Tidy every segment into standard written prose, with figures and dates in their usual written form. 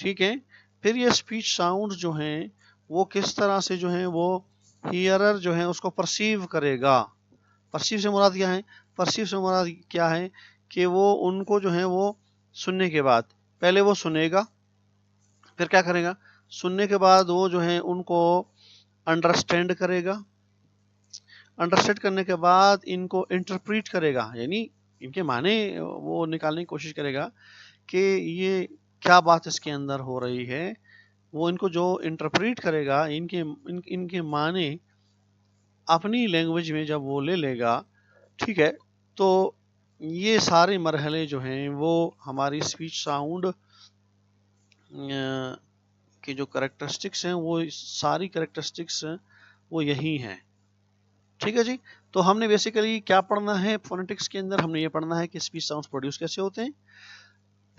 ٹھیک ہے. پھر یہ اسپیچ ساؤنڈ جو ہیں وہ کس طرح سے جو ہیں وہ ہیئرر جو ہے اس کو پرسیو کرے گا. پرسیو سے مراد کیا ہے؟ پرسیو سے مراد کیا ہے کہ وہ ان کو جو ہے وہ سننے کے بعد پہلے وہ سنے گا، پھر کیا کرے گا؟ سننے کے بعد وہ جو ہے ان کو انڈرسٹینڈ کرے گا، انڈرسٹینڈ کرنے کے بعد ان کو انٹرپریٹ کرے گا، یعنی ان کے معنی وہ نکالنے کی کوشش کرے گا کہ یہ کیا بات اس کے اندر ہو رہی ہے. وہ ان کو جو انٹرپریٹ کرے گا، ان کے معنی اپنی لینگویج میں جب وہ لے لے گا، ٹھیک ہے، تو یہ سارے مرحلے جو ہیں وہ ہماری اسپیچ ساؤنڈ کی جو کریکٹرسٹکس ہیں وہ ساری کریکٹرسٹکس وہ یہی ہیں. ٹھیک ہے جی. تو ہم نے بیسیکلی کیا پڑھنا ہے فونیٹکس کے اندر؟ ہم نے یہ پڑھنا ہے کہ اسپیچ ساؤنڈز پروڈیوس کیسے ہوتے ہیں.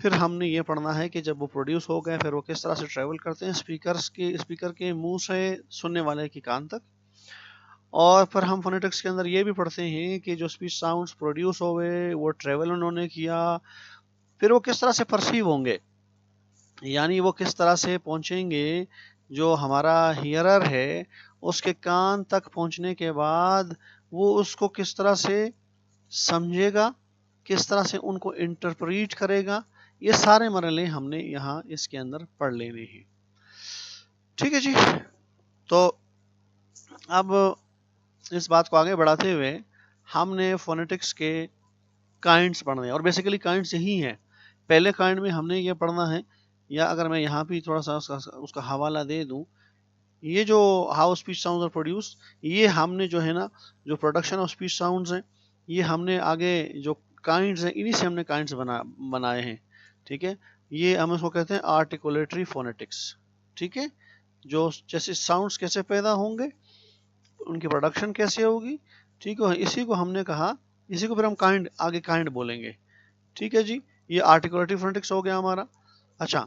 پھر ہم نے یہ پڑھنا ہے کہ جب وہ پروڈیوس ہو گئے پھر وہ کس طرح سے ٹریول کرتے ہیں اسپیکر کے منہ سے سننے والے کے کان تک. اور پھر ہم فونیٹکس کے اندر یہ بھی پڑھتے ہیں کہ جو اسپیچ ساؤنڈز پروڈیوس ہو گئے وہ ٹریول انہوں نے کیا، پھر وہ کس طرح سے پرسیو ہوں گے، یعنی وہ کس طرح سے پہنچیں گے جو ہمارا ہیئرر ہے اس کے کان تک پہنچنے کے بعد وہ اس کو کس طرح سے سمجھے گا، کس طرح سے ان کو انٹرپریٹ کرے گا. یہ سارے مرحلے ہم نے یہاں اس کے اندر پڑھ لینے ہیں. ٹھیک ہے جی. تو اب اس بات کو آگے بڑھاتے ہوئے ہم نے فونیٹکس کے کائنڈس پڑھنے ہیں، اور بیسیکلی کائنڈس یہی ہیں. پہلے کائنڈ میں ہم نے یہ پڑھنا ہے، یا اگر میں یہاں بھی تھوڑا سا اس کا حوالہ دے دوں، یہ جو how speech sounds are produce, یہ ہم نے جو ہے نا جو پروڈکشن آف اسپیچ ساؤنڈز ہیں یہ ہم نے آگے جو کائنڈز ہیں انہی سے ہم نے کائنڈز بنائے ہیں. ٹھیک ہے. یہ ہم اس کو کہتے ہیں آرٹیکولیٹری فونیٹکس. ٹھیک ہے. جو جیسے ساؤنڈز کیسے پیدا ہوں گے، ان کی پروڈکشن کیسے ہوگی، ٹھیک ہے، اسی کو ہم نے کہا، اسی کو پھر ہم کائنڈ آگے کائنڈ بولیں گے. ٹھیک ہے جی. یہ آرٹیکولیٹری فونیٹکس ہو گیا ہمارا. اچھا،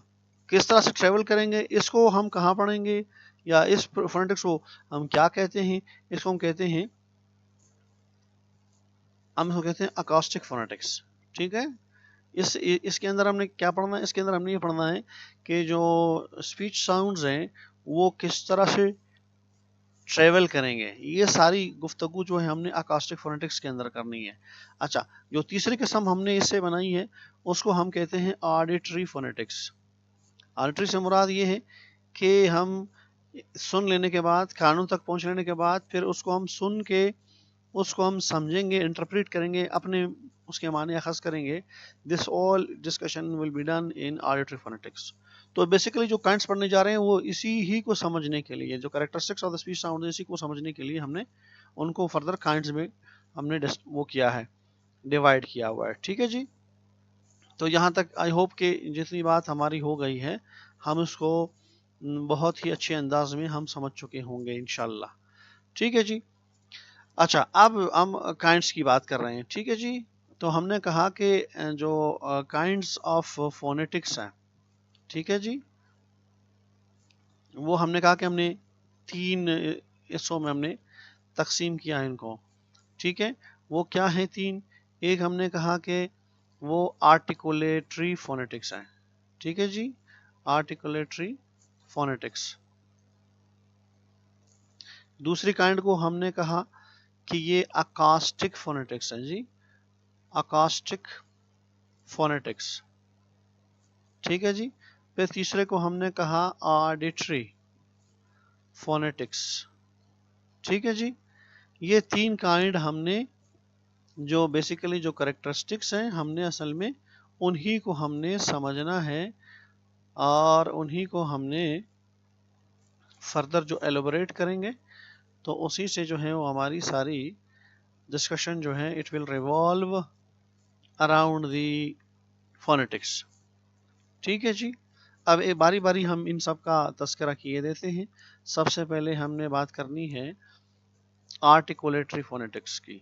کس طرح سے ٹریول کریں گے اس کو ہم کہاں پڑھیں گے، یا اس فونیٹکس کو ہم کیا کہتے ہیں؟ اس کو ہم کہتے ہیں اکاسٹک فونیٹکس. ٹھیک ہے. اس کے اندر ہم نے کیا پڑھنا ہے؟ اس کے اندر ہم نے یہ پڑھنا ہے کہ جو اسپیچ ساؤنڈز ہیں وہ کس طرح سے ٹریول کریں گے. یہ ساری گفتگو جو ہے ہم نے اکاسٹک فونیٹکس کے اندر کرنی ہے. اچھا، جو تیسری قسم ہم نے اس سے بنائی ہے اس کو ہم کہتے ہیں آڈیٹری فونیٹکس. آڈیٹری سے مراد یہ ہے کہ ہم سن لینے کے بعد، کانوں تک پہنچ لینے کے بعد، پھر اس کو ہم سن کے اس کو ہم سمجھیں گے، انٹرپریٹ کریں گے، اپنے اس کے معنی اخذ کریں گے. This all discussion will be done in auditory phonetics. تو بیسیکلی جو کائنڈس پڑھنے جا رہے ہیں وہ اسی ہی کو سمجھنے کے لیے، جو characteristics of the speech sound اسی کو سمجھنے کے لیے ہم نے ان کو فردر کائنڈس میں ہم نے وہ کیا ہے، ڈیوائڈ کیا ہوا ہے. ٹھیک ہے جی. تو یہاں تک آئی ہوپ کہ جتنی بات ہماری ہو گئی ہے ہم اس کو بہت ہی اچھے انداز میں ہم سمجھ چکے ہوں گے انشاءاللہ. ٹھیک ہے جی. اچھا، اب ہم کائنڈس کی بات کر رہے ہیں. ٹھیک ہے جی. تو ہم نے کہا کہ جو کائنڈس آف فونیٹکس ہیں، ٹھیک ہے جی، وہ ہم نے کہا کہ ہم نے 3 حصوں میں ہم نے تقسیم کیا ہے ان کو. ٹھیک ہے. وہ کیا ہے 3؟ ایک ہم نے کہا کہ وہ آرٹیکولیٹری فونیٹکس ہیں. ٹھیک ہے جی. Articulatory phonetics. دوسری کائنڈ کو ہم نے کہا کہ یہ اکاسٹک فونیٹکس ہے جی، اکاسٹک فونیٹکس. ٹھیک ہے جی. پھر تیسرے کو ہم نے کہا آڈیٹری فونیٹکس. ٹھیک ہے جی. یہ 3 کائنڈ ہم نے جو بیسیکلی جو کریکٹرسٹکس ہیں ہم نے اصل میں انہی کو ہم نے سمجھنا ہے، اور انہی کو ہم نے فردر جو ایلوبریٹ کریں گے تو اسی سے جو ہے وہ ہماری ساری ڈسکشن جو ہے it will revolve around the phonetics. ٹھیک ہے جی. اب باری باری ہم ان سب کا تذکرہ کیے دیتے ہیں. سب سے پہلے ہم نے بات کرنی ہے آرٹیکولیٹری فونیٹکس کی.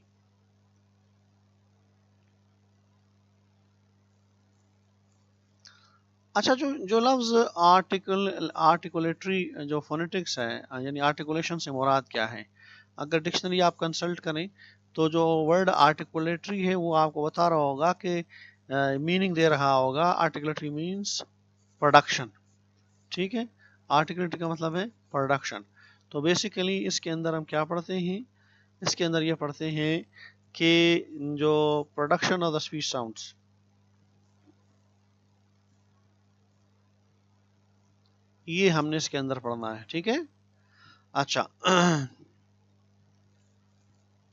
اچھا، جو لفظ آرٹیکولیٹری جو فونیٹکس ہے، یعنی آرٹیکولیشن سے مراد کیا ہے؟ اگر ڈکشنری آپ کنسلٹ کریں تو جو ورڈ آرٹیکولیٹری ہے وہ آپ کو بتا رہا ہوگا کہ میننگ دے رہا ہوگا آرٹیکولیٹری مینس پروڈکشن. ٹھیک ہے. آرٹیکولیٹری کا مطلب ہے پروڈکشن. تو بیسیکلی اس کے اندر ہم کیا پڑھتے ہیں؟ اس کے اندر یہ پڑھتے ہیں کہ جو production of the speech sounds, یہ ہم نے اس کے اندر پڑھنا ہے. ٹھیک ہے. اچھا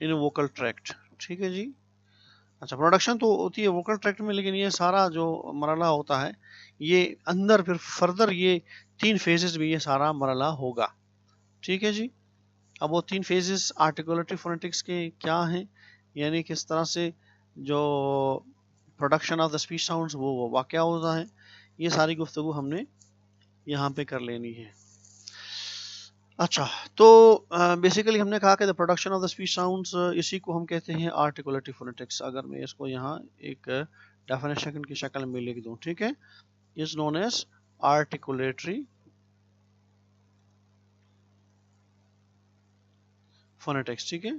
ان ووکل ٹریکٹ. ٹھیک ہے جی. اچھا پروڈکشن تو ہوتی ہے ووکل ٹریکٹ میں، لیکن یہ سارا جو مرحلہ ہوتا ہے یہ اندر پھر فردر یہ 3 فیزز میں یہ سارا مرحلہ ہوگا. ٹھیک ہے جی. اب وہ 3 فیزز آرٹیکولیٹری فونیٹکس کے کیا ہیں، یعنی کس طرح سے جو production of the speech sounds وہ واقع ہوتا ہے، یہ ساری گفتگو ہم نے یہاں پہ کر لینی ہے. اچھا تو بیسیکلی ہم نے کہا کہ the production of the speech sounds, اسی کو ہم کہتے ہیں آرٹیکولیٹری فونیٹکس. اگر میں اس کو یہاں ایک ڈیفینیشن کی شکل میں لکھ دوں، ٹھیک ہے، از نون ایز آرٹیکولیٹری فونیٹکس. ٹھیک ہے.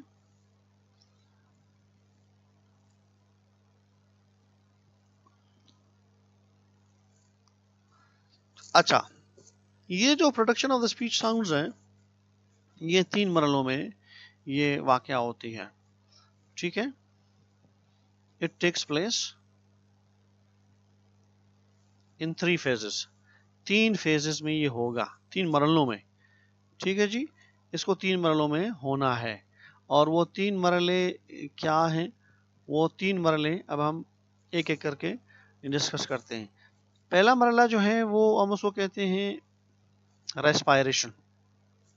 اچھا یہ جو production of the speech sounds ہیں یہ 3 مرحلوں میں یہ واقع ہوتی ہے. ٹھیک ہے. It takes place in 3 phases. 3 phases میں یہ ہوگا، 3 مرحلوں میں. ٹھیک ہے جی. اس کو 3 مرحلوں میں ہونا ہے. اور وہ 3 مرحلے کیا ہیں؟ وہ 3 مرحلے اب ہم ایک ایک کر کے ڈسکس کرتے ہیں. پہلا مرحلہ جو ہے وہ ہم اس کو کہتے ہیں ریسپائریشن.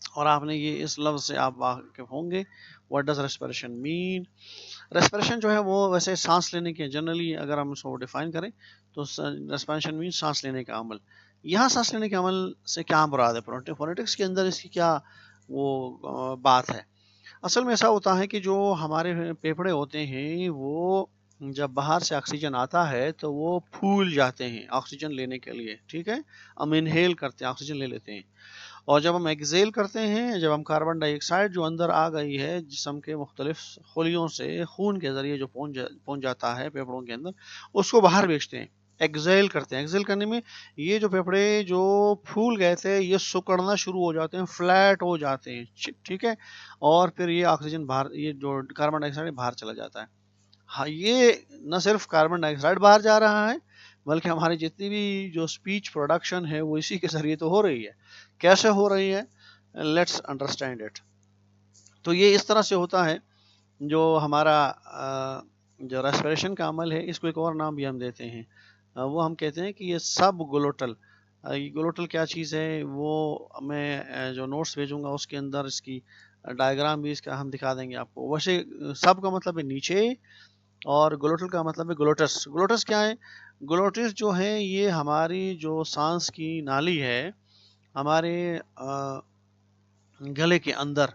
اور آپ نے یہ اس لفظ سے آپ واقف ہوں گے. What does respiration mean? Respiration جو ہے وہ ویسے سانس لینے کے، جنرلی اگر ہم اس کو ڈیفائن کریں تو ریسپریشن مین سانس لینے کا عمل. یہاں سانس لینے کے عمل سے کیا مراد ہے؟ فونیٹکس کے اندر اس کی کیا وہ بات ہے؟ اصل میں ایسا ہوتا ہے کہ جو ہمارے پھیپھڑے ہوتے ہیں وہ جب باہر سے آکسیجن آتا ہے تو وہ پھول جاتے ہیں آکسیجن لینے کے لیے. ٹھیک ہے. ہم انہیل کرتے ہیں، آکسیجن لے لیتے ہیں. اور جب ہم ایگزیل کرتے ہیں، جب ہم کاربن ڈائی آکسائڈ جو اندر آ گئی ہے جسم کے مختلف خلیوں سے خون کے ذریعے جو پہنچ جاتا ہے پھیپھڑوں کے اندر، اس کو باہر بھیجتے ہیں، ایگزیل کرتے ہیں. ایگزیل کرنے میں یہ جو پھیپھڑے جو پھول گئے تھے یہ سکڑنا شروع ہو جاتے ہیں، فلیٹ ہو جاتے ہیں. ٹھیک ہے. اور پھر یہ آکسیجن باہر، یہ جو کاربن ڈائی آکسائڈ باہر چلا جاتا ہے. ہاں یہ نہ صرف کاربن ڈائی آکسائڈ باہر جا رہا ہے بلکہ ہماری جتنی بھی جو اسپیچ پروڈکشن ہے وہ اسی کے ذریعے تو ہو رہی ہے. کیسے ہو رہی ہے؟ Let's understand it. تو یہ اس طرح سے ہوتا ہے. جو ہمارا جو ریسپریشن کا عمل ہے اس کو ایک اور نام بھی ہم دیتے ہیں، وہ ہم کہتے ہیں کہ یہ سب گلوٹل. گلوٹل کیا چیز ہے وہ میں جو نوٹس بھیجوں گا اس کے اندر اس کی ڈائیگرام بھی اس کا ہم دکھا دیں گے آپ کو. ویسے سب کا مطلب ہے نیچے اور گلوٹل کا مطلب ہے گلوٹس. گلوٹس کیا ہے؟ گلوٹس جو ہے یہ ہماری جو سانس کی نالی ہے، ہمارے گلے کے اندر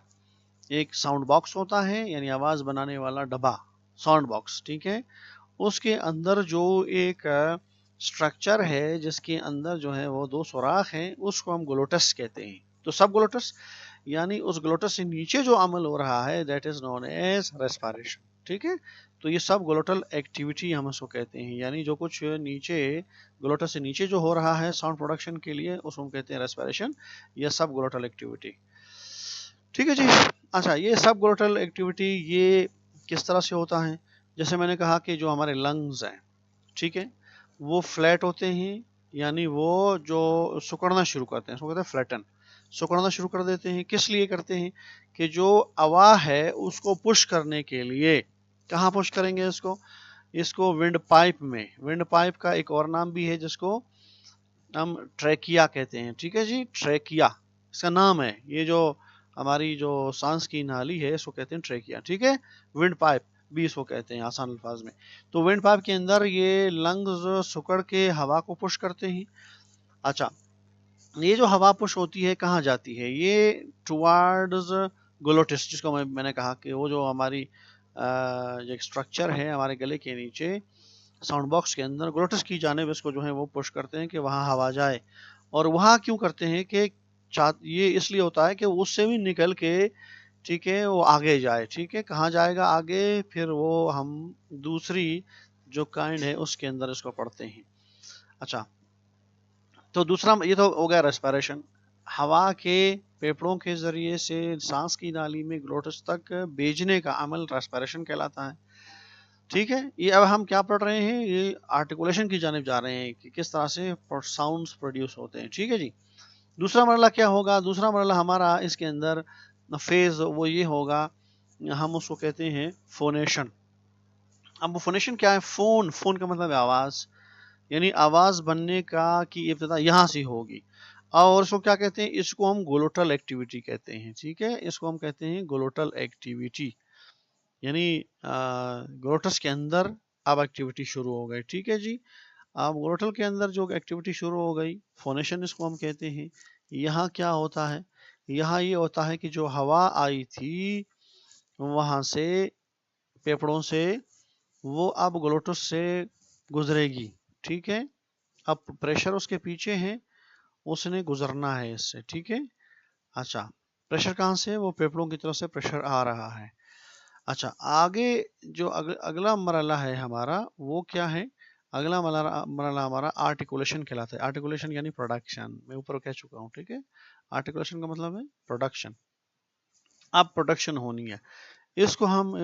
ایک ساؤنڈ باکس ہوتا ہے، یعنی آواز بنانے والا ڈبا، ساؤنڈ باکس. ٹھیک ہے. اس کے اندر جو ایک سٹرکچر ہے جس کے اندر جو ہے وہ 2 سوراخ ہیں، اس کو ہم گلوٹس کہتے ہیں. تو سب گلوٹس یعنی اس گلوٹس سے نیچے جو عمل ہو رہا ہے that is known as respiration. ٹھیک ہے. تو یہ سب گلوٹل ایکٹیویٹی ہم اس کو کہتے ہیں، یعنی جو کچھ نیچے گلوٹس سے نیچے جو ہو رہا ہے ساؤنڈ پروڈکشن کے لیے اس کو ہم کہتے ہیں ریسپائریشن یا سب گلوٹل ایکٹیویٹی. ٹھیک ہے جی. اچھا یہ سب گلوٹل ایکٹیویٹی یہ کس طرح سے ہوتا ہے؟ جیسے میں نے کہا کہ جو ہمارے لنگز ہیں، ٹھیک ہے، وہ فلیٹ ہوتے ہیں، یعنی وہ جو سکڑنا شروع کرتے ہیں، اس کو کہتے ہیں فلیٹن. سکڑنا شروع کر دیتے ہیں. کس لیے کرتے ہیں؟ کہ جو ہوا ہے اس کو پش کرنے کے لیے. کہاں پش کریں گے اس کو ونڈ پائپ میں. ونڈ پائپ کا ایک اور نام بھی ہے جس کو ہم ٹریکیا کہتے ہیں. ٹھیک ہے جی. ٹریکیا اس کا نام ہے. یہ جو ہماری جو سانس کی نالی ہے اس کو کہتے ہیں ٹریکیا. ٹھیک ہے. ونڈ پائپ بھی اس کو کہتے ہیں آسان الفاظ میں. تو ونڈ پائپ کے اندر یہ لنگز سکڑ کے ہوا کو پش کرتے ہیں. اچھا یہ جو ہوا پش ہوتی ہے کہاں جاتی ہے؟ یہ ٹوارڈز گلوٹس، جس کو میں نے کہا کہ وہ جو ہماری جو ایک اسٹرکچر ہے ہمارے گلے کے نیچے ساؤنڈ باکس کے اندر، گلوٹس کی جانب اس کو جو ہے وہ پش کرتے ہیں کہ وہاں ہوا جائے. اور وہاں کیوں کرتے ہیں کہ یہ اس لیے ہوتا ہے کہ اس سے بھی نکل کے، ٹھیک ہے، وہ آگے جائے. ٹھیک ہے. کہاں جائے گا آگے؟ پھر وہ ہم دوسری جو کائنڈ ہے اس کے اندر اس کو پڑھتے ہیں. اچھا تو دوسرا یہ تو ہو گیا ریسپائریشن، ہوا کے پھیپھڑوں کے ذریعے سے سانس کی نالی میں گلوٹس تک بھیجنے کا عمل ریسپائریشن کہلاتا ہے. ٹھیک ہے، یہ اب ہم کیا پڑھ رہے ہیں، یہ آرٹیکولیشن کی جانب جا رہے ہیں کہ کس طرح سے ساؤنڈز پروڈیوس ہوتے ہیں. ٹھیک ہے جی. دوسرا مرحلہ کیا ہوگا، دوسرا مرحلہ ہمارا اس کے اندر فیز وہ یہ ہوگا، ہم اس کو کہتے ہیں فونیشن. اب وہ فونیشن کیا ہے، فون کا مطلب ہے آواز، یعنی آواز بننے کا کی ابتدا یہاں سے ہوگی. اور اس کو کیا کہتے ہیں، اس کو ہم گلوٹل ایکٹیویٹی کہتے ہیں. ٹھیک ہے، اس کو ہم کہتے ہیں گلوٹل ایکٹیویٹی، یعنی گلوٹس کے اندر اب ایکٹیویٹی شروع ہو گئی. ٹھیک ہے جی. اب گلوٹل کے اندر جو ایکٹیویٹی شروع ہو گئی، فونیشن اس کو ہم کہتے ہیں. یہاں کیا ہوتا ہے، یہاں یہ ہوتا ہے کہ جو ہوا آئی تھی وہاں سے پھیپھڑوں سے، وہ اب گلوٹس سے گزرے گی. ٹھیک ہے، اب پریشر اس کے پیچھے ہے، اس نے گزرنا ہے اس سے. ٹھیک ہے. اچھا، پریشر کہاں سے، وہ پھیپھڑوں کی طرف سے پریشر آ رہا ہے. اچھا، آگے جو اگلا مرحلہ ہے ہمارا وہ کیا ہے، اگلا مرحلہ ہمارا آرٹیکولیشن کہلاتا ہے. آرٹیکولیشن یعنی پروڈکشن، میں اوپر کہہ چکا ہوں. ٹھیک ہے، آرٹیکولیشن کا مطلب ہے پروڈکشن. اب پروڈکشن ہونی ہے، اس کو ہم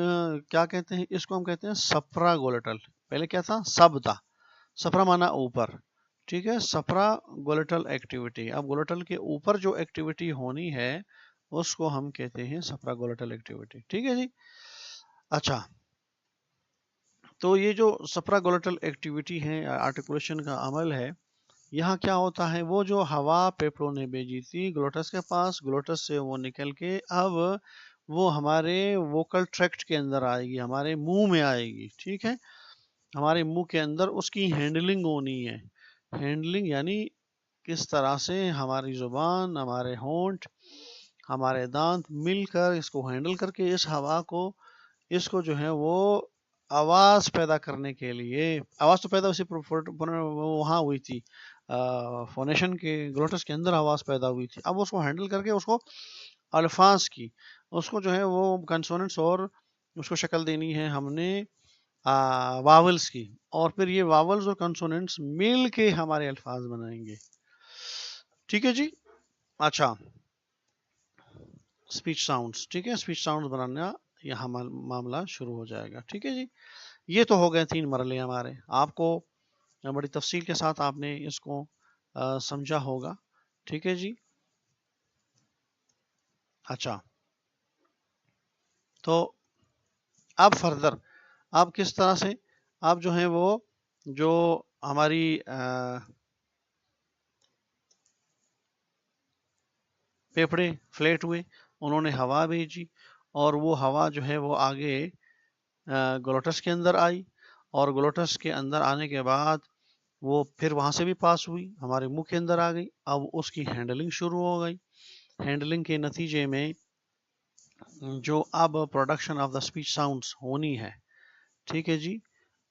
کیا کہتے ہیں، اس کو ہم کہتے ہیں سپرا گلوٹل. پہلے کیا تھا، سب تھا، سپرا مانا اوپر. ٹھیک ہے، سپرا گلوٹل ایکٹیویٹی. اب گلوٹل کے اوپر جو ایکٹیویٹی ہونی ہے اس کو ہم کہتے ہیں سپرا گلوٹل ایکٹیویٹی. ٹھیک ہے جی. اچھا، تو یہ جو سپرا گلوٹل ایکٹیویٹی ہے، آرٹیکولیشن کا عمل ہے، یہاں کیا ہوتا ہے، وہ جو ہوا پھیپھڑوں نے بھیجی تھی گلوٹس کے پاس، گلوٹس سے وہ نکل کے اب وہ ہمارے ووکل ٹریکٹ کے اندر آئے گی، ہمارے منہ میں آئے گی. ٹھیک ہے، ہمارے منہ کے اندر اس کی ہینڈلنگ ہونی ہے. ہینڈلنگ یعنی کس طرح سے ہماری زبان، ہمارے ہونٹ، ہمارے دانت مل کر اس کو ہینڈل کر کے اس ہوا کو، اس کو جو ہے وہ آواز پیدا کرنے کے لیے، آواز تو پیدا اسی وہاں ہوئی تھی فونیشن کے گلوٹس کے اندر آواز پیدا ہوئی تھی. اب اس کو ہینڈل کر کے اس کو الفاظ کی، اس کو جو ہے وہ کنسوننٹس اور اس کو شکل دینی ہے ہم نے واولز کی، اور پھر یہ واولز اور کنسوننٹس مل کے ہمارے الفاظ بنائیں گے. ٹھیک ہے جی. اچھا، اسپیچ ساؤنڈس. ٹھیک ہے، اسپیچ ساؤنڈس بنانا یہاں معاملہ شروع ہو جائے گا. ٹھیک ہے جی. یہ تو ہو گئے 3 مرحلے ہمارے، آپ کو بڑی تفصیل کے ساتھ آپ نے اس کو سمجھا ہوگا. ٹھیک ہے جی. اچھا، تو اب فردر آپ کس طرح سے، آپ جو ہیں وہ جو ہماری پھیپھڑے فلیٹ ہوئے، انہوں نے ہوا بھیجی، اور وہ ہوا جو ہے وہ آگے گلوٹس کے اندر آئی، اور گلوٹس کے اندر آنے کے بعد وہ پھر وہاں سے بھی پاس ہوئی، ہمارے منہ کے اندر آ گئی. اب اس کی ہینڈلنگ شروع ہو گئی. ہینڈلنگ کے نتیجے میں جو اب production of the speech sounds ہونی ہے. ٹھیک ہے جی.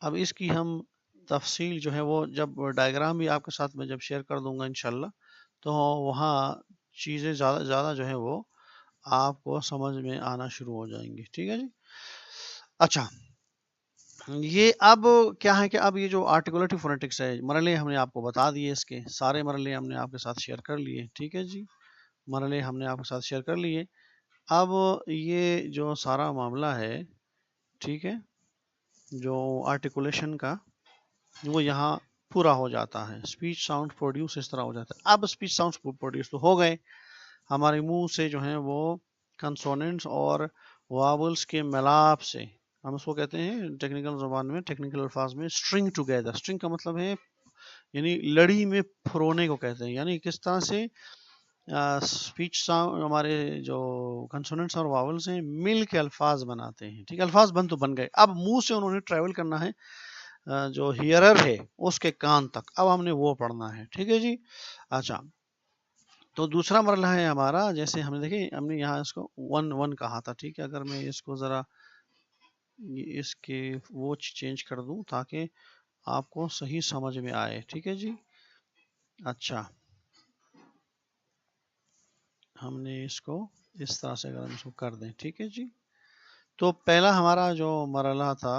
اب اس کی ہم تفصیل جو ہے وہ جب ڈائیگرام بھی آپ کے ساتھ میں جب شیئر کر دوں گا انشاءاللہ، تو وہاں چیزیں زیادہ جو ہے وہ آپ کو سمجھ میں آنا شروع ہو جائیں گی. ٹھیک ہے جی. اچھا، یہ اب کیا ہے کہ اب یہ جو آرٹیکولیٹو فونیٹکس ہے، مرحلے ہم نے آپ کو بتا دیے، اس کے سارے مرحلے ہم نے آپ کے ساتھ شیئر کر لیے. ٹھیک ہے جی. مرحلے ہم نے آپ کے ساتھ شیئر کر لیے. اب یہ جو سارا معاملہ ہے، ٹھیک ہے، جو آرٹیکولیشن کا، وہ یہاں پورا ہو جاتا ہے. اسپیچ ساؤنڈ پروڈیوس اس طرح ہو جاتا ہے. اب اسپیچ ساؤنڈ پروڈیوس تو ہو گئے، ہمارے منہ سے جو ہیں وہ کنسوننٹس اور واولز کے ملاپ سے، ہم اس کو کہتے ہیں ٹیکنیکل زبان میں، ٹیکنیکل الفاظ میں اسٹرنگ ٹوگیدر. اسٹرنگ کا مطلب ہے یعنی لڑی میں پھرونے کو کہتے ہیں، یعنی کس طرح سے اسپیچ ساؤنڈ ہمارے جو کنسوننٹس اور واولز ہیں مل کے الفاظ بناتے ہیں. ٹھیک ہے، الفاظ بن تو بن گئے، اب منہ سے انہوں نے ٹریول کرنا ہے جو ہیئرر ہے اس کے کان تک، اب ہم نے وہ پڑھنا ہے. ٹھیک ہے جی. اچھا، تو دوسرا مرحلہ ہے ہمارا، جیسے ہم نے دیکھیں ہم نے یہاں اس کو 1 کہا تھا. ٹھیک ہے، اگر میں اس کو ذرا اس کے وہ چینج کر دوں تاکہ آپ کو صحیح سمجھ میں آئے. ٹھیک ہے جی. اچھا، ہم نے اس کو اس طرح سے اگر ہم اس کو کر دیں. ٹھیک ہے جی. تو پہلا ہمارا جو مرحلہ تھا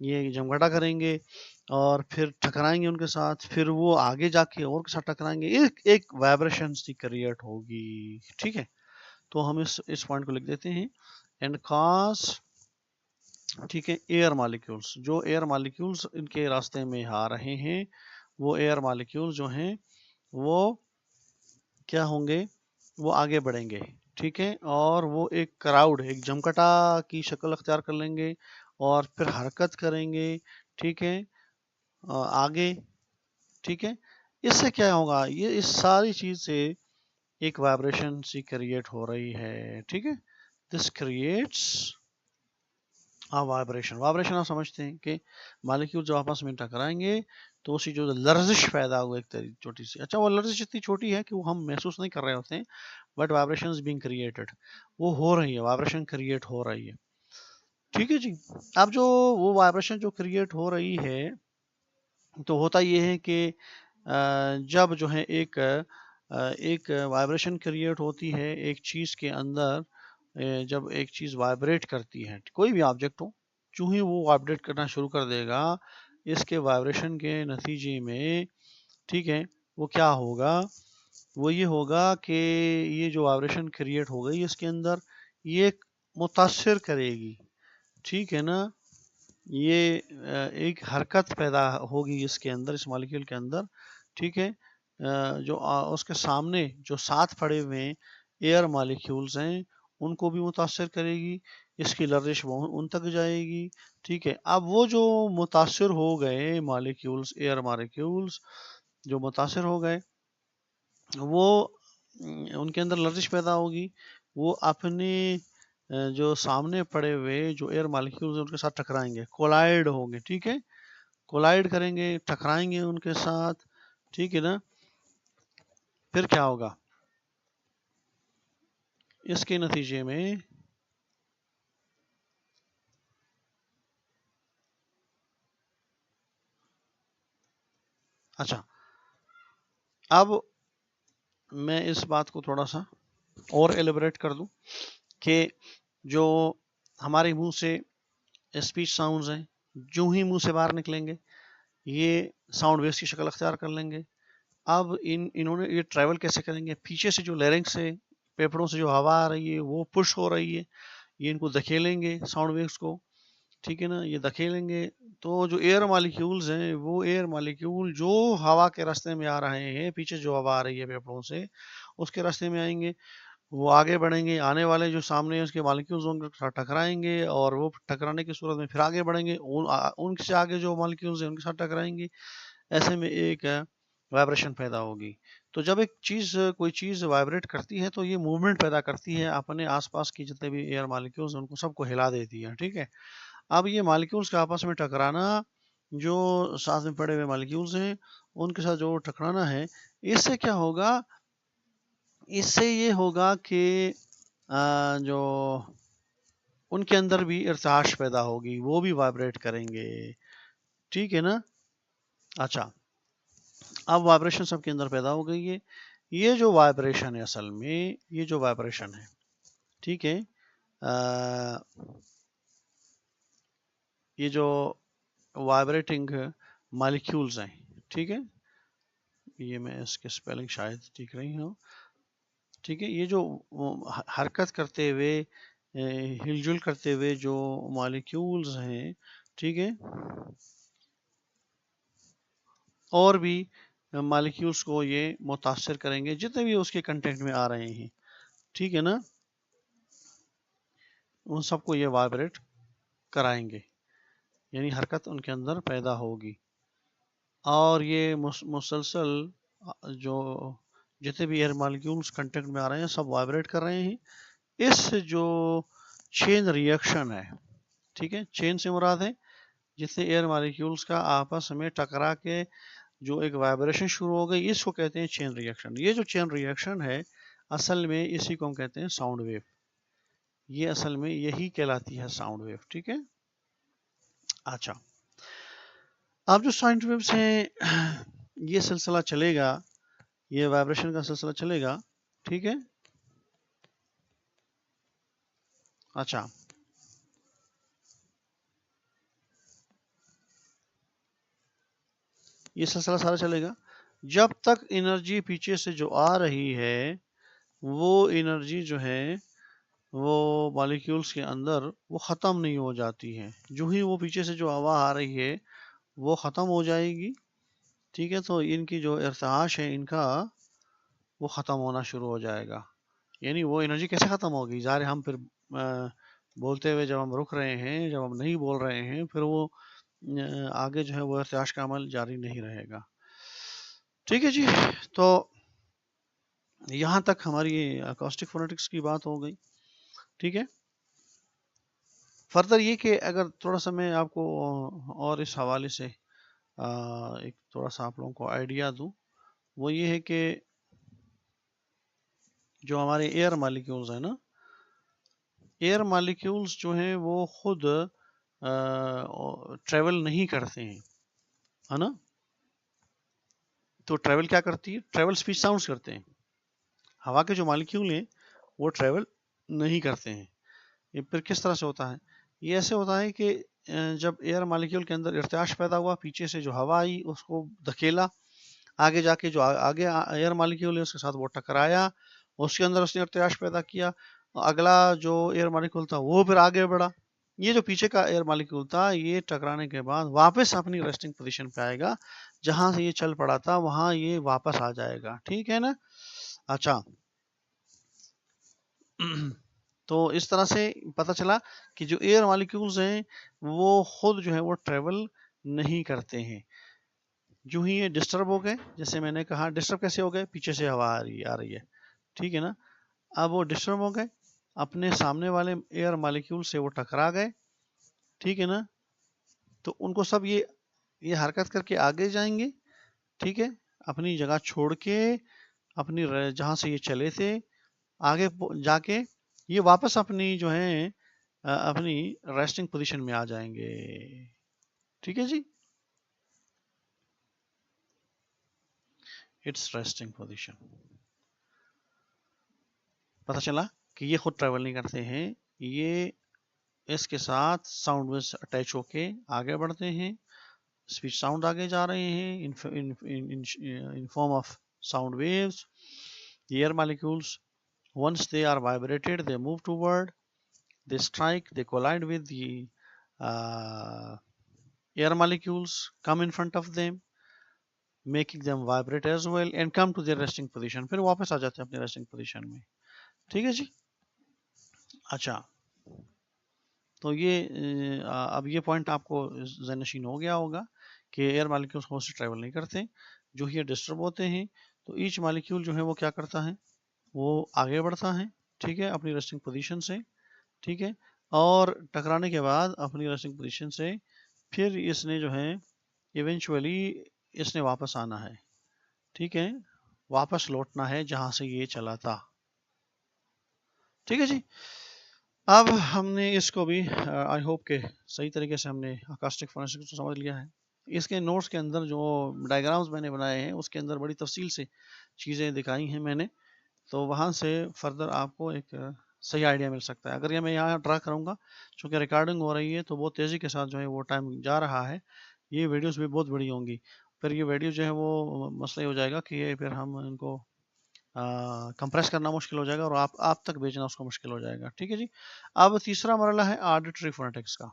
یہ جمگھٹا کریں گے اور پھر ٹکرائیں گے ان کے ساتھ، پھر وہ آگے جا کے اور کے ساتھ ٹکرائیں گے، ایک وائبریشن سی کریٹ ہوگی. ٹھیک ہے، تو ہم اس پوائنٹ کو لکھ دیتے ہیں. اینڈ کاز، ٹھیک ہے، ایئر مالیکیولز، جو ایئر مالیکیولز ان کے راستے میں آ رہے ہیں، وہ ایئر مالیکیولز جو ہیں وہ کیا ہوں گے، وہ آگے بڑھیں گے. ٹھیک ہے، اور وہ ایک کراؤڈ، ایک جمکٹا کی شکل اختیار کر لیں گے اور پھر حرکت کریں گے. ٹھیک ہے، آگے. ٹھیک ہے، اس سے کیا ہوگا، یہ اس ساری چیز سے ایک وائبریشن سی کریٹ ہو رہی ہے. ٹھیک ہے، دس کریٹس وائبریشن. آپ سمجھتے ہیں کہ مالیکیول جو آپس میں ٹکرائیں گے تو اسی جو لرزش پیدا ہوگی ایک چھوٹی سی، اچھا وہ لرزش اتنی چھوٹی ہے کہ وہ ہم محسوس نہیں کر رہے ہوتے ہیں، but vibration is being created, وہ ہو رہی ہے، وائبریشن کریٹ ہو رہی ہے. ٹھیک ہے جی. اب جو وہ وائبریشن جو کریٹ ہو رہی ہے تو ہوتا یہ ہے کہ جب جو ہے ایک وائبریشن کریٹ ہوتی ہے ایک چیز کے اندر، جب ایک چیز وائبریٹ کرتی ہے، کوئی بھی آبجیکٹ ہو، چوں ہی وہ وائبریٹ کرنا شروع کر دے گا، اس کے وائبریشن کے نتیجے میں، ٹھیک ہے، وہ کیا ہوگا، وہ یہ ہوگا کہ یہ جو وائبریشن کریٹ ہو گئی اس کے اندر، یہ متاثر کرے گی. ٹھیک ہے نا، یہ ایک حرکت پیدا ہوگی اس کے اندر، اس مالیکیول کے اندر. ٹھیک ہے، جو اس کے سامنے جو ساتھ پڑے ہوئے ایئر مالیکیولز ہیں ان کو بھی متاثر کرے گی، اس کی لرزش ان تک جائے گی. ٹھیک ہے، اب وہ جو متاثر ہو گئے مالیکیولز، ایئر مالیکیولز جو متاثر ہو گئے، وہ ان کے اندر لرزش پیدا ہوگی، وہ اپنے جو سامنے پڑے ہوئے جو ایئر مالیکیولز ہیں ان کے ساتھ ٹکرائیں گے، کولائڈ ہوں گے. ٹھیک ہے، کولائڈ کریں گے، ٹکرائیں گے ان کے ساتھ. ٹھیک ہے نا، پھر کیا ہوگا، اس کے نتیجے میں اچھا، اب میں اس بات کو تھوڑا سا اور ایلیبریٹ کر دوں کہ جو ہمارے منہ سے اسپیچ ساؤنڈز ہیں، جو ہی منہ سے باہر نکلیں گے یہ ساؤنڈ ویوز کی شکل اختیار کر لیں گے. اب انہوں نے یہ ٹریول کیسے کریں گے، پیچھے سے جو لیرنگ سے پیپڑوں سے جو ہوا آ رہی ہے وہ پش ہو رہی ہے، یہ ان کو دھکیلیں گے ساؤنڈ ویوز کو. ٹھیک ہے نا، یہ دھکیلیں گے تو جو ایئر مالیکیولز ہیں، وہ ایئر مالیکیول جو ہوا کے راستے میں آ رہے ہیں، پیچھے جو ہوا آ رہی ہے پیپڑوں سے اس کے راستے میں آئیں گے، وہ آگے بڑھیں گے، آنے والے جو سامنے اس کے مالیکیولز ان کے ساتھ ٹکرائیں گے اور وہ ٹکرانے کی صورت میں پھر آگے بڑھیں گے، ان سے آگے جو مالیکیولز ہیں ان کے ساتھ ٹکرائیں گے. ایسے میں ایک وائبریشن پیدا ہوگی. تو جب ایک چیز، کوئی چیز وائبریٹ کرتی ہے تو یہ موومنٹ پیدا کرتی ہے، اپنے آس پاس کی جتنے بھی ایئر مالیکیولز ہیں ان کو سب کو ہلا دیتی ہے. ٹھیک ہے، اب یہ مالیکیولز کا آپس میں ٹکرانا، جو ساتھ میں پڑے ہوئے مالیکیولز ہیں ان کے ساتھ جو ٹکرانا ہے، اس سے کیا ہوگا، اس سے یہ ہوگا کہ جو ان کے اندر بھی ارتعاش پیدا ہوگی، وہ بھی وائبریٹ کریں گے. ٹھیک ہے نا. اچھا، اب وائبریشن سب کے اندر پیدا ہو گئی ہے. یہ جو وائبریشن ہے، اصل میں یہ جو وائبریشن ہے، ٹھیک ہے، یہ جو وائبریٹنگ مالیکیولز ہیں، ٹھیک ہے، یہ میں اس کے سپیلنگ شاید ٹھیک نہیں ہوں. ٹھیک ہے، یہ جو حرکت کرتے ہوئے، ہل جل کرتے ہوئے جو مالیکیولز ہیں، ٹھیک ہے، اور بھی مالیکیولز کو یہ متاثر کریں گے جتنے بھی اس کے کنٹینٹ میں آ رہے ہیں. ٹھیک ہے نا، ان سب کو یہ وائبریٹ کرائیں گے، یعنی حرکت ان کے اندر پیدا ہوگی. اور یہ مسلسل جو جتنے بھی ایئر مالیکیولز کنٹینٹ میں آ رہے ہیں سب وائبریٹ کر رہے ہیں. اس جو چین ریئیکشن ہے، ٹھیک ہے، چین سے مراد ہے جتنے ایئر مالیکیولز کا آپس میں ٹکرا کے جو ایک وائبریشن شروع ہو گئی، اس کو کہتے ہیں چین ریئیکشن. یہ جو چین ریئیکشن ہے اصل میں اسی کو ہم کہتے ہیں ساؤنڈ ویو. یہ اصل میں یہی کہلاتی ہے ساؤنڈ ویو. ٹھیک ہے. اچھا، اب جو ساؤنڈ ویوز ہیں یہ سلسلہ چلے گا، یہ وائبریشن کا سلسلہ چلے گا. ٹھیک ہے. اچھا، یہ سلسلہ سارا چلے گا جب تک انرجی پیچھے سے جو آ رہی ہے وہ انرجی جو ہے وہ مالیکیولز کے اندر وہ ختم نہیں ہو جاتی ہے. جو ہی وہ پیچھے سے جو ہوا آ رہی ہے وہ ختم ہو جائے گی. ٹھیک ہے، تو ان کی جو ارتعاش ہے ان کا وہ ختم ہونا شروع ہو جائے گا. یعنی وہ انرجی کیسے ختم ہوگی؟ ظاہر ہم پھر بولتے ہوئے جب ہم رک رہے ہیں، جب ہم نہیں بول رہے ہیں، پھر وہ آگے جو ہے وہ ارتعاش کا عمل جاری نہیں رہے گا. ٹھیک ہے جی، تو یہاں تک ہماری اکاسٹک فونیٹکس کی بات ہو گئی. ٹھیک ہے، فردر یہ کہ اگر تھوڑا سا میں آپ کو اور اس حوالے سے ایک تھوڑا سا آپ لوگوں کو آئیڈیا دوں، وہ یہ ہے کہ جو ہمارے ایئر مالیکیولز ہیں نا، ایئر مالیکیولز جو ہیں وہ خود ٹریول نہیں کرتے ہیں، ہے نا. تو ٹریول کیا کرتی ہے؟ ٹریول اسپیچ ساؤنڈز کرتے ہیں. ہوا کے جو مالیکیول ہیں وہ ٹریول نہیں کرتے ہیں. یہ پھر کس طرح سے ہوتا ہے؟ یہ ایسے ہوتا ہے کہ جب ایئر مالیکیول کے اندر ارتعاش پیدا ہوا، پیچھے سے جو ہوا آئی اس کو دھکیلا، آگے جا کے جو آگے ایئر مالیکیول ہے اس کے ساتھ وہ ٹکرایا، اس کے اندر اس نے ارتعاش پیدا کیا، اگلا جو ایئر مالیکیول تھا وہ پھر آگے بڑھا. یہ جو پیچھے کا ایئر مالیکیول تھا یہ ٹکرانے کے بعد واپس اپنی ریسٹنگ پوزیشن پہ آئے گا. جہاں سے یہ چل پڑا تھا وہاں یہ واپس آ جائے گا. ٹھیک ہے نا. اچھا، تو اس طرح سے پتہ چلا کہ جو ایئر مالیکیولز ہیں وہ خود جو ہے وہ ٹریول نہیں کرتے ہیں. جو ہی یہ ڈسٹرب ہو گئے، جیسے میں نے کہا ڈسٹرب کیسے ہو گئے؟ پیچھے سے ہوا آ رہی ہے. ٹھیک ہے نا. اب وہ ڈسٹرب ہو گئے، اپنے سامنے والے ایئر مالیکیول سے وہ ٹکرا گئے. ٹھیک ہے نا. تو ان کو سب یہ حرکت کر کے آگے جائیں گے. ٹھیک ہے، اپنی جگہ چھوڑ کے، اپنی جہاں سے یہ چلے تھے آگے جا کے یہ واپس اپنی جو ہے اپنی ریسٹنگ پوزیشن میں آ جائیں گے. ٹھیک ہے جی، اٹس ریسٹنگ پوزیشن. پتہ چلا کہ یہ خود ٹریول نہیں کرتے ہیں، یہ اس کے ساتھ ساؤنڈ ویوز اٹیچ ہو کے آگے بڑھتے ہیں. اسپیچ ساؤنڈ آگے جا رہے ہیں in form of sound waves. Air molecules once they are vibrated they move toward, they strike, they collide with the air molecules, come in front of them, making them vibrate as well and come to their resting position. پھر واپس آ جاتے ہیں اپنے resting position میں. ٹھیک ہے جی. اچھا، تو یہ اب یہ پوائنٹ آپ کو ذہن نشین ہو گیا ہوگا کہ ایئر مالیکیولز خود سے ٹریول نہیں کرتے. جو یہ ڈسٹرب ہوتے ہیں تو ایچ مالیکیول جو ہے وہ کیا کرتا ہے؟ وہ آگے بڑھتا ہے. ٹھیک ہے، اپنی ریسٹنگ پوزیشن سے. ٹھیک ہے، اور ٹکرانے کے بعد اپنی ریسٹنگ پوزیشن سے پھر اس نے جو ہے ایونچولی اس نے واپس آنا ہے. ٹھیک ہے، واپس لوٹنا ہے جہاں سے یہ چلا تھا. ٹھیک ہے جی. اب ہم نے اس کو بھی آئی ہوپ کہ صحیح طریقے سے ہم نے اکاسٹک فونیٹکس کو سمجھ لیا ہے. اس کے نوٹس کے اندر جو ڈائیگرامز میں نے بنائے ہیں اس کے اندر بڑی تفصیل سے چیزیں دکھائی ہیں میں نے، تو وہاں سے فردر آپ کو ایک صحیح آئیڈیا مل سکتا ہے. اگر یہ میں یہاں ڈرا کروں گا، چونکہ ریکارڈنگ ہو رہی ہے تو بہت تیزی کے ساتھ جو ہے وہ ٹائم جا رہا ہے، یہ ویڈیوز بھی بہت بڑی ہوں گی، پھر یہ ویڈیو جو ہے وہ مسئلہ ہو جائے گا کہ یہ پھر ہم ان کو کمپریس کرنا مشکل ہو جائے گا اور آپ تک بھیجنا اس کو مشکل ہو جائے گا. ٹھیک ہے جی. اب تیسرا مرحلہ ہے آڈیٹری فونیٹکس کا،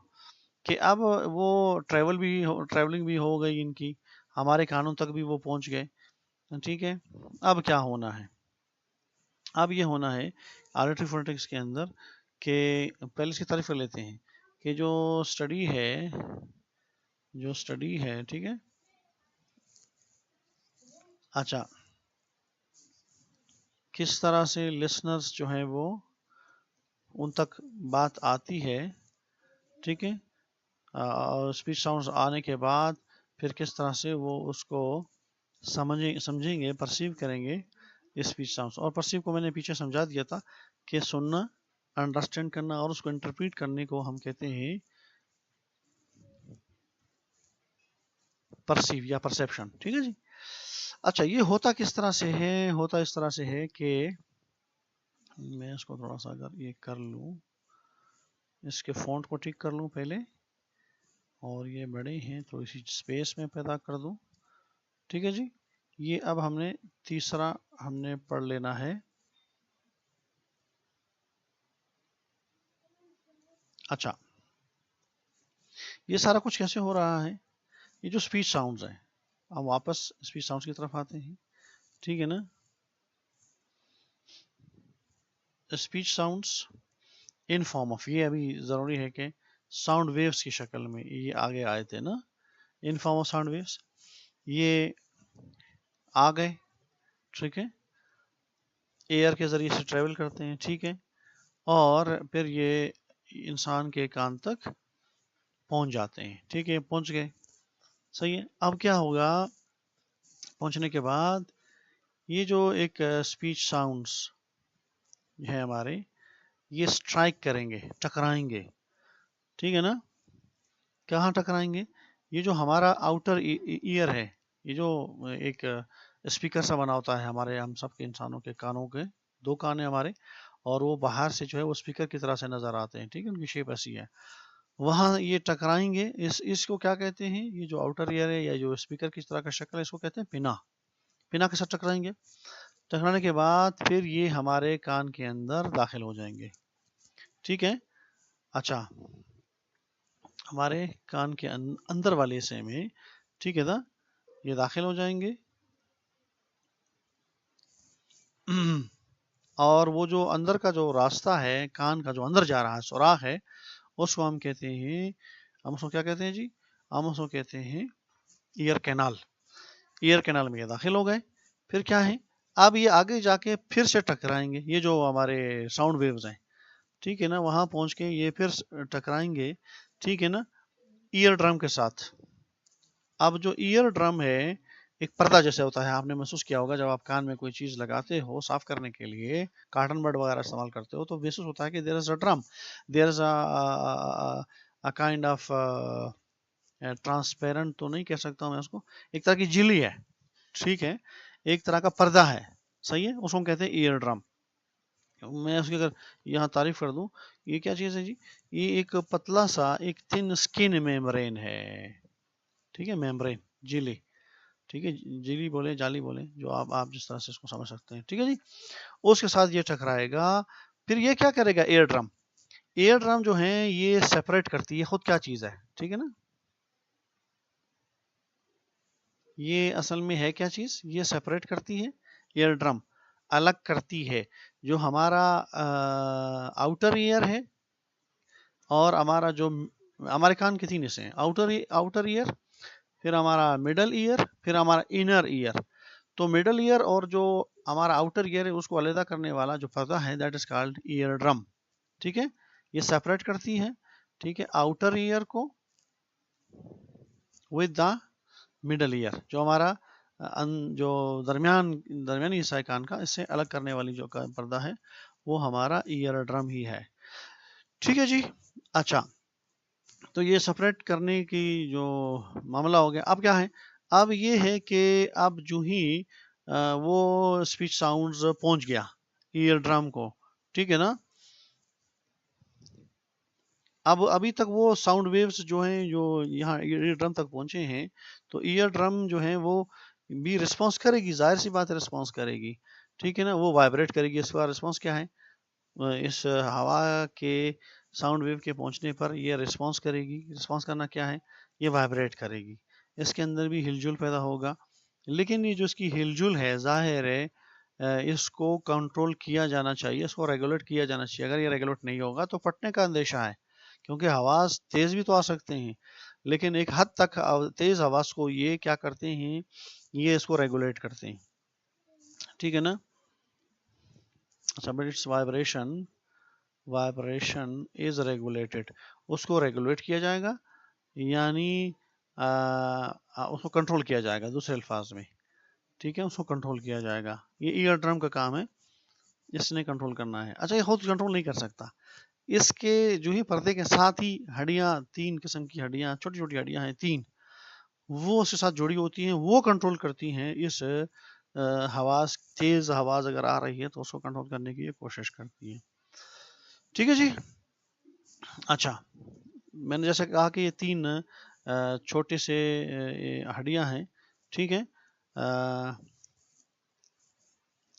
کہ اب وہ ٹریولنگ بھی ہو گئی ان کی، ہمارے کانوں تک بھی وہ پہنچ گئے. ٹھیک ہے، اب کیا ہونا ہے؟ اب یہ ہونا ہے آڈیٹری فونیٹکس کے اندر کہ پہلے اس کی تعریف کر لیتے ہیں کہ جو اسٹڈی ہے ٹھیک ہے. اچھا، کس طرح سے لسنرز جو ہیں وہ ان تک بات آتی ہے. ٹھیک ہے، اور اسپیچ ساؤنڈز آنے کے بعد پھر کس طرح سے وہ اس کو سمجھیں گے، پرسیو کریں گے اسپیچ ساؤنڈز. اور پرسیو کو میں نے پیچھے سمجھا دیا تھا کہ سننا، انڈرسٹینڈ کرنا اور اس کو انٹرپریٹ کرنے کو ہم کہتے ہیں پرسیو یا پرسیپشن. ٹھیک ہے جی. اچھا، یہ ہوتا کس طرح سے ہے؟ ہوتا اس طرح سے ہے کہ میں اس کو تھوڑا سا اگر یہ کر لوں، اس کے فونٹ کو ٹھیک کر لوں پہلے، اور یہ بڑے ہیں تو اسی اسپیس میں پیدا کر دوں. ٹھیک ہے جی. یہ اب ہم نے تیسرا ہم نے پڑھ لینا ہے. اچھا یہ سارا کچھ کیسے ہو رہا ہے؟ یہ جو اسپیچ ساؤنڈز ہیں، ہم واپس اسپیچ ساؤنڈز کی طرف آتے ہیں. ٹھیک ہے نا. Speech sounds in form of, یہ ابھی ضروری ہے کہ ساؤنڈ ویوز کی شکل میں یہ آگے آئے تھے نا، ان فارم آف ساؤنڈ ویوز یہ آ گئے. ٹھیک ہے، ایئر کے ذریعے سے ٹریول کرتے ہیں. ٹھیک ہے، اور پھر یہ انسان کے کان تک پہنچ جاتے ہیں. ٹھیک ہے، پہنچ گئے. صحیح ہے. اب کیا ہوگا پہنچنے کے بعد؟ یہ جو ایک اسپیچ ساؤنڈس ہے ہمارے، یہ اسٹرائک کریں گے، ٹکرائیں گے. ٹھیک ہے نا. کہاں ٹکرائیں گے؟ یہ جو ہمارا آؤٹر ایئر ہے، یہ جو ایک اسپیکر سا بنا ہوتا ہے ہمارے، ہم سب کے انسانوں کے کانوں کے 2 کان ہیں ہمارے، اور وہ باہر سے جو ہے وہ اسپیکر کی طرح سے نظر آتے ہیں. ٹھیک ہے، ان کی شیپ ایسی ہے. وہاں یہ ٹکرائیں گے. اس کو کیا کہتے ہیں؟ یہ جو آؤٹر ایئر ہے یا جو اسپیکر کی طرح کا شکل ہے، اس کو کہتے ہیں پنا. پنا کے ساتھ ٹکرائیں گے. ٹکرانے کے بعد پھر یہ ہمارے کان کے اندر داخل ہو جائیں گے. ٹھیک ہے. اچھا، ہمارے کان کے اندر والے حصے میں، ٹھیک ہے نا، یہ داخل ہو جائیں گے. اور وہ جو اندر کا جو راستہ ہے، کان کا جو اندر جا رہا ہے سوراخ ہے، اس کو ہم کہتے ہیں، ہم اس کو کیا کہتے ہیں جی؟ ہم اس کو کہتے ہیں ایئر کینال. ایئر کینال میں یہ داخل ہو گئے. پھر کیا ہے؟ اب یہ آگے جا کے پھر سے ٹکرائیں گے، یہ جو ہمارے ساؤنڈ ویوز ہیں. ٹھیک ہے نا، وہاں پہنچ کے یہ پھر ٹکرائیں گے. ٹھیک ہے نا، ایئر ڈرم کے ساتھ. اب جو ایئر ڈرم ہے ایک پردہ جیسے ہوتا ہے، آپ نے محسوس کیا ہوگا جب آپ کان میں کوئی چیز لگاتے ہو صاف کرنے کے لیے، کاٹن بڈ وغیرہ استعمال کرتے ہو، تو محسوس ہوتا ہے کہ there is a drum, there is a kind of transparent تو نہیں کہہ سکتا ہوں میں اس کو، ایک طرح کی جھلی ہے. ٹھیک ہے، ایک طرح کا پردہ ہے. صحیح ہے، اس کو کہتے ہیں ایئر ڈرم. میں اس کی اگر یہاں تعریف کر دوں، یہ کیا چیز ہے جی؟ یہ ایک پتلا سا ایک تhin اسکن میمبرین ہے. ٹھیک ہے، میمبرین، جھلی. ٹھیک ہے، جھلی بولے، جالی بولے، جو آپ جس طرح سے اس کو سمجھ سکتے ہیں. ٹھیک ہے جی. اس کے ساتھ یہ ٹکرائے گا. پھر یہ کیا کرے گا؟ Ear drum. ایئر ڈرم جو ہے یہ سیپریٹ کرتی ہے خود کیا چیز ہے. ٹھیک ہے نا، یہ اصل میں ہے کیا چیز؟ یہ سیپریٹ کرتی ہے. ایئر ڈرم الگ کرتی ہے جو ہمارا آؤٹر ایئر ہے، اور ہمارا جو ہمارے کان کے 3 حصے ہیں، آؤٹر ایئر، پھر ہمارا مڈل ایئر، پھر ہمارا انر ایئر. تو مڈل ایئر اور جو ہمارا آؤٹر ایئر ہے اس کو علیحدہ کرنے والا جو پردہ ہے، that is called ear drum. ٹھیک ہے، یہ سیپریٹ کرتی ہے. ٹھیک ہے، آؤٹر ایئر کو ود دا مڈل ایئر، جو ہمارا جو درمیانی حصہ کان کا، اس سے الگ کرنے والی جو پردہ ہے وہ ہمارا ایئر ڈرم ہی ہے. ٹھیک ہے جی. اچھا، تو یہ سپریٹ کرنے کی جو معاملہ ہو گیا. اب کیا ہے؟ اب یہ ہے کہ اب جو ہی وہ اسپیچ ساؤنڈز پہنچ گیا ایئر ڈرم کو. ٹھیک ہے نا، اب ابھی تک وہ ساؤنڈ ویوز جو ہیں جو یہاں ایئر ڈرم تک پہنچے ہیں، تو ایئر ڈرم جو ہے وہ بھی رسپانس کرے گی، ظاہر سی بات ہے رسپانس کرے گی. ٹھیک ہے نا، وہ وائبریٹ کرے گی. اس کا رسپانس کیا ہے؟ اس ہوا کے ساؤنڈ ویو کے پہنچنے پر یہ رسپانس کرے گی. رسپانس کرنا کیا ہے؟ یہ وائبریٹ کرے گی. اس کے اندر بھی ہل جل پیدا ہوگا. لیکن یہ جو اس کی ہل جل ہے، ظاہر ہے اس کو کنٹرول کیا جانا چاہیے، اس کو ریگولیٹ کیا جانا چاہیے. اگر یہ ریگولیٹ نہیں ہوگا تو پھٹنے کا اندیشہ ہے، کیونکہ آواز تیز بھی تو آ سکتے ہیں، لیکن ایک حد تک تیز آواز کو یہ کیا کرتے ہیں؟ یہ اس کو ریگولیٹ کرتے ہیں. ٹھیک ہے نا. اچھا، but its vibration is regulated. اس کو ریگولیٹ کیا جائے گا، یعنی اس کو کنٹرول کیا جائے گا دوسرے الفاظ میں. ٹھیک ہے، اس کو کنٹرول کیا جائے گا. یہ ایئر ڈرم کا کام ہے، اس نے کنٹرول کرنا ہے. اچھا، یہ خود کنٹرول نہیں کر سکتا. اس کے جو ہی پردے کے ساتھ ہی ہڈیاں، 3 قسم کی ہڈیاں، چھوٹی چھوٹی ہڈیاں ہیں 3، وہ اس کے ساتھ جڑی ہوتی ہیں، وہ کنٹرول کرتی ہیں اس حواس. تیز آواز اگر آ رہی ہے تو اس کو کنٹرول کرنے کی کوشش کرتی ہیں. ٹھیک ہے جی. اچھا، میں نے جیسے کہا کہ یہ 3 چھوٹے سے ہڈیاں ہیں. ٹھیک ہے،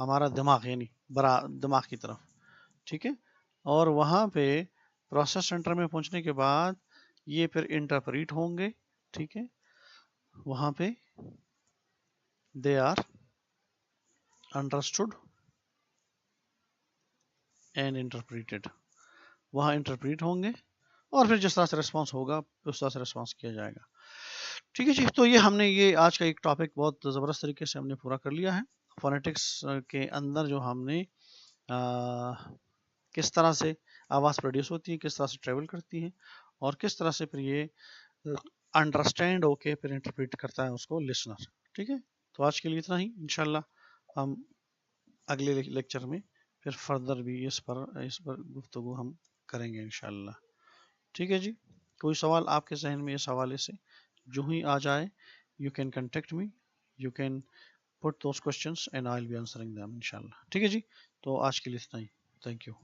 ہمارا دماغ یعنی برا دماغ کی طرف، ٹھیک ہے. اور وہاں پہ پروسیس سینٹر میں پہنچنے کے بعد یہ پھر انٹرپریٹ ہوں گے، ٹھیک ہے. وہاں پہ they are understood and interpreted, وہاں انٹرپریٹ ہوں گے اور پھر جس طرح سے ریسپانس ہوگا اس طرح سے ریسپانس کیا جائے گا. ٹھیک ہے جی. تو یہ ہم نے یہ آج کا ایک ٹاپک بہت زبردست طریقے سے ہم نے پورا کر لیا ہے. فونیٹکس کے اندر جو ہم نے کس طرح سے آواز پروڈیوس ہوتی ہے، کس طرح سے ٹریول کرتی ہے، اور کس طرح سے پھر یہ انڈرسٹینڈ ہو کے پھر انٹرپریٹ کرتا ہے اس کو لسنر. ٹھیک ہے. تو آج کے لیے اتنا ہی. انشاءاللہ ہم اگلے لیکچر میں پھر فردر بھی اس پر گفتگو ہم کریں گے انشاءاللہ. ٹھیک ہے جی. کوئی سوال آپ کے ذہن میں اس حوالے سے جو ہی آ جائے، you can contact me, you can put those questions and I'll be answering them انشاءاللہ. ٹھیک ہے جی. تو آج کے لیے اتنا ہی. Thank you.